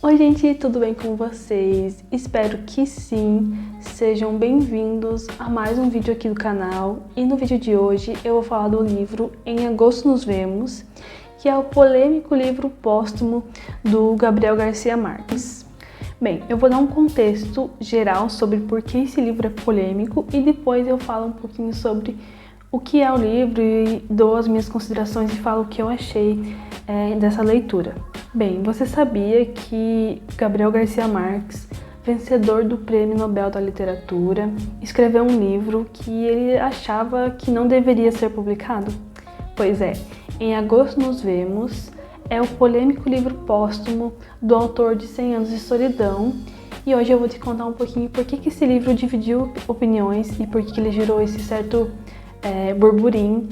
Oi gente, tudo bem com vocês? Espero que sim! Sejam bem-vindos a mais um vídeo aqui do canal. E no vídeo de hoje eu vou falar do livro Em Agosto Nos Vemos, que é o polêmico livro póstumo do Gabriel Garcia Marques. Bem, eu vou dar um contexto geral sobre por que esse livro é polêmico e depois eu falo um pouquinho sobre o que é o livro e dou as minhas considerações e falo o que eu achei dessa leitura. Bem, você sabia que Gabriel Garcia Marques, vencedor do Prêmio Nobel da Literatura, escreveu um livro que ele achava que não deveria ser publicado? Pois é, Em Agosto Nos Vemos é o polêmico livro póstumo do autor de 100 Anos de Solidão, e hoje eu vou te contar um pouquinho por que esse livro dividiu opiniões e por que ele gerou esse certo burburinho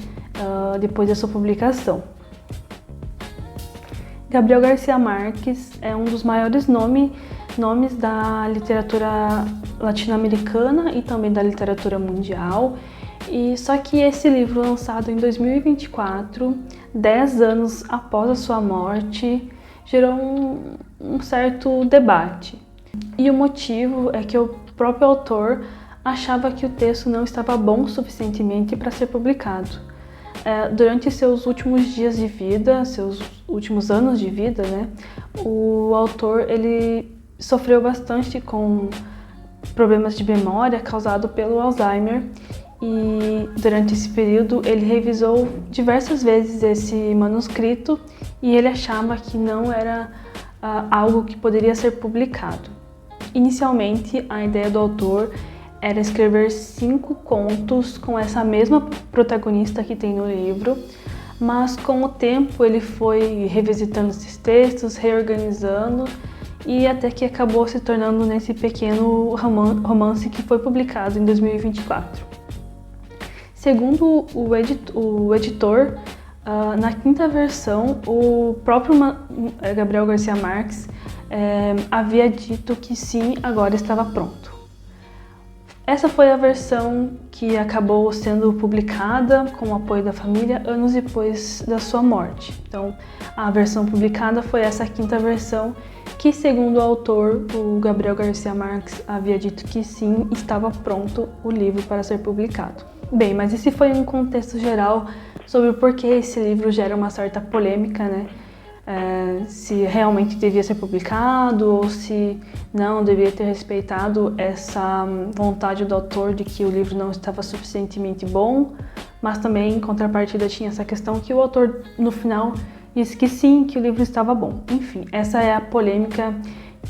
depois da sua publicação. Gabriel Garcia Marques é um dos maiores nomes da literatura latino-americana e também da literatura mundial. E só que esse livro, lançado em 2024, 10 anos após a sua morte, gerou um certo debate. E o motivo é que o próprio autor achava que o texto não estava bom suficientemente para ser publicado. Durante seus últimos dias de vida, seus últimos anos de vida, o autor ele sofreu bastante com problemas de memória causado pelo Alzheimer, e durante esse período ele revisou diversas vezes esse manuscrito e ele achava que não era algo que poderia ser publicado. Inicialmente, a ideia do autor era escrever 5 contos com essa mesma protagonista que tem no livro, mas com o tempo ele foi revisitando esses textos, reorganizando, e até que acabou se tornando nesse pequeno romance que foi publicado em 2024. Segundo o editor, na 5ª versão, o próprio Gabriel Garcia Marques havia dito que sim, agora estava pronto. Essa foi a versão que acabou sendo publicada com o apoio da família anos depois da sua morte. Então, a versão publicada foi essa 5ª versão que, segundo o autor, o Gabriel Garcia Marques havia dito que sim, estava pronto o livro para ser publicado. Bem, mas esse foi um contexto geral sobre o porquê esse livro gera uma certa polêmica, se realmente devia ser publicado ou se não deveria ter respeitado essa vontade do autor de que o livro não estava suficientemente bom, mas também em contrapartida tinha essa questão que o autor no final disse que sim, que o livro estava bom. Enfim, essa é a polêmica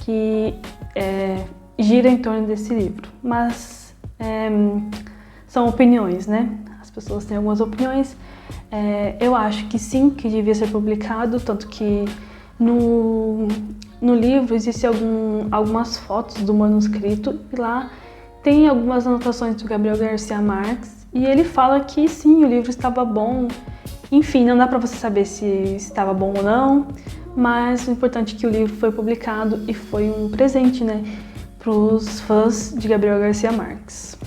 que gira em torno desse livro, mas são opiniões, As pessoas têm algumas opiniões. Eu acho que sim, que devia ser publicado, tanto que no livro existem algumas fotos do manuscrito e lá tem algumas anotações do Gabriel Garcia Marques e ele fala que sim, o livro estava bom. Enfim, não dá para você saber se estava bom ou não, mas o importante é que o livro foi publicado e foi um presente, para os fãs de Gabriel Garcia Marques.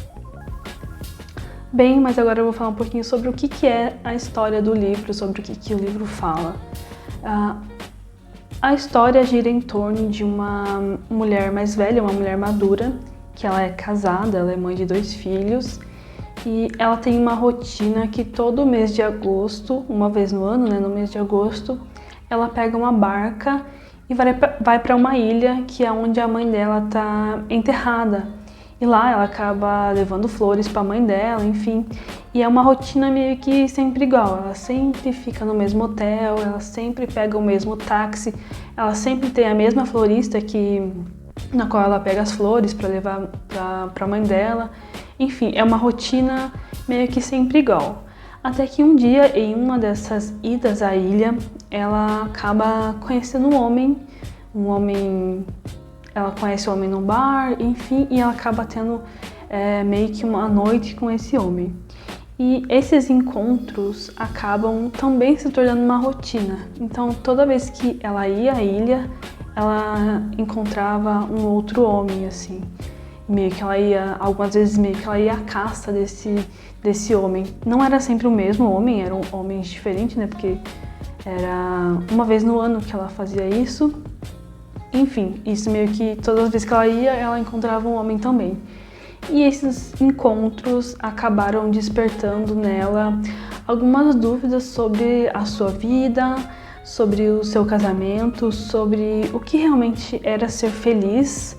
Bem, mas agora eu vou falar um pouquinho sobre o que é a história do livro, sobre o que o livro fala. A história gira em torno de uma mulher mais velha, uma mulher madura, que ela é casada, ela é mãe de 2 filhos, e ela tem uma rotina que todo mês de agosto, uma vez no ano, no mês de agosto, ela pega uma barca e vai para uma ilha que é onde a mãe dela está enterrada. E lá ela acaba levando flores para a mãe dela, enfim. E é uma rotina meio que sempre igual. Ela sempre fica no mesmo hotel, ela sempre pega o mesmo táxi, ela sempre tem a mesma florista na qual ela pega as flores para levar para a mãe dela. Enfim, é uma rotina meio que sempre igual. Até que um dia, em uma dessas idas à ilha, ela acaba conhecendo um homem. Ela conhece o homem num bar, enfim, e ela acaba tendo meio que uma noite com esse homem. E esses encontros acabam também se tornando uma rotina. Então, toda vez que ela ia à ilha, ela encontrava um outro homem, assim. meio que ela ia, algumas vezes meio que ela ia à caça desse homem. Não era sempre o mesmo homem, eram homens diferentes, né? Porque era uma vez no ano que ela fazia isso. Enfim, isso meio que todas as vezes que ela ia, ela encontrava um homem também. E esses encontros acabaram despertando nela algumas dúvidas sobre a sua vida, sobre o seu casamento, sobre o que realmente era ser feliz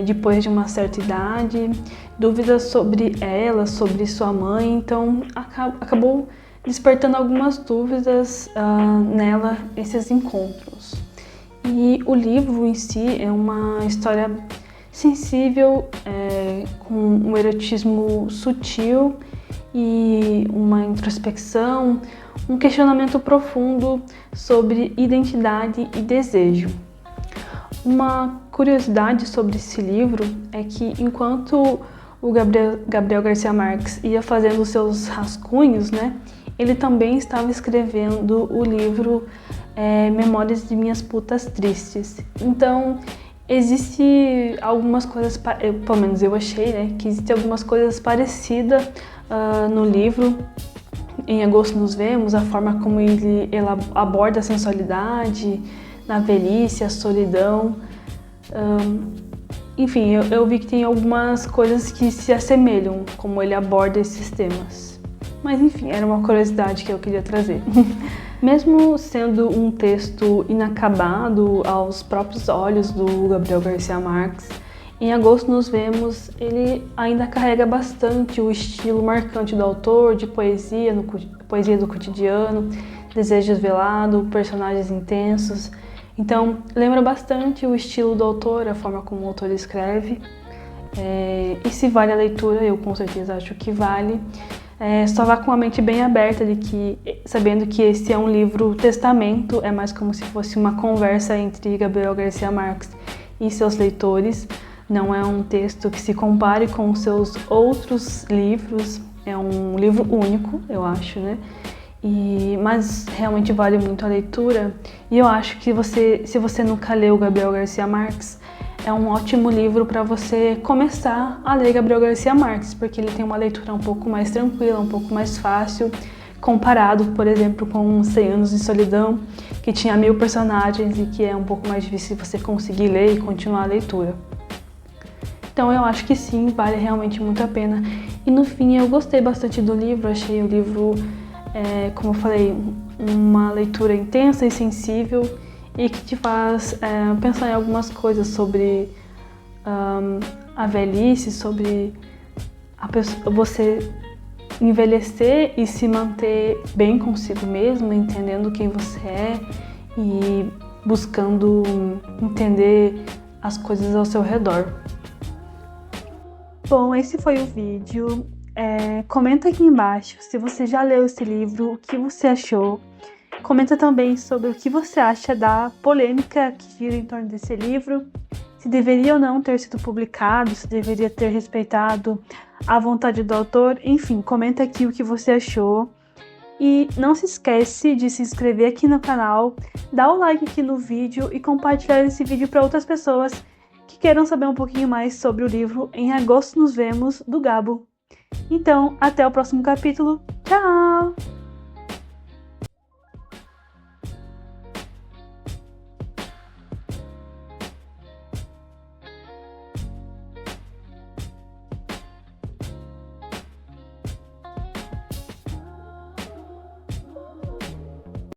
depois de uma certa idade, dúvidas sobre ela, sobre sua mãe. Então acabou despertando algumas dúvidas nela, esses encontros. E o livro em si é uma história sensível, com um erotismo sutil e uma introspecção, um questionamento profundo sobre identidade e desejo. Uma curiosidade sobre esse livro é que enquanto o Gabriel Garcia Marques ia fazendo os seus rascunhos, né, ele também estava escrevendo o livro Memórias de Minhas Putas Tristes. Então, existe algumas coisas, pelo menos eu achei, né, que existe algumas coisas parecidas no livro. Em Agosto Nos Vemos, a forma como ele aborda a sensualidade, na velhice, a solidão. Enfim, eu vi que tem algumas coisas que se assemelham, como ele aborda esses temas. Mas enfim, era uma curiosidade que eu queria trazer. Mesmo sendo um texto inacabado aos próprios olhos do Gabriel Garcia Marques, em Agosto Nos Vemos, ele ainda carrega bastante o estilo marcante do autor, de poesia, poesia do cotidiano, desejos velados, personagens intensos. Então, lembra bastante o estilo do autor, a forma como o autor escreve. E se vale a leitura, eu com certeza acho que vale. Só vá com a mente bem aberta, sabendo que esse é um livro testamento, é mais como se fosse uma conversa entre Gabriel Garcia Marques e seus leitores. Não é um texto que se compare com os seus outros livros, é um livro único, eu acho, né? Mas realmente vale muito a leitura. E eu acho que se você nunca leu Gabriel Garcia Marques, é um ótimo livro para você começar a ler Gabriel Garcia Marques, porque ele tem uma leitura um pouco mais tranquila, um pouco mais fácil, comparado, por exemplo, com 100 Anos de Solidão, que tinha 1000 personagens e que é um pouco mais difícil você conseguir ler e continuar a leitura. Então eu acho que sim, vale realmente muito a pena. E no fim eu gostei bastante do livro, achei o livro, como eu falei, uma leitura intensa e sensível e que te faz pensar em algumas coisas sobre a velhice, sobre você envelhecer e se manter bem consigo mesmo, entendendo quem você é e buscando entender as coisas ao seu redor. Bom, esse foi o vídeo. Comenta aqui embaixo se você já leu esse livro, o que você achou. Comenta também sobre o que você acha da polêmica que gira em torno desse livro, se deveria ou não ter sido publicado, se deveria ter respeitado a vontade do autor. Enfim, comenta aqui o que você achou. E não se esquece de se inscrever aqui no canal, dar o like aqui no vídeo e compartilhar esse vídeo para outras pessoas que queiram saber um pouquinho mais sobre o livro Em Agosto Nos Vemos, do Gabo. Então, até o próximo capítulo. Tchau!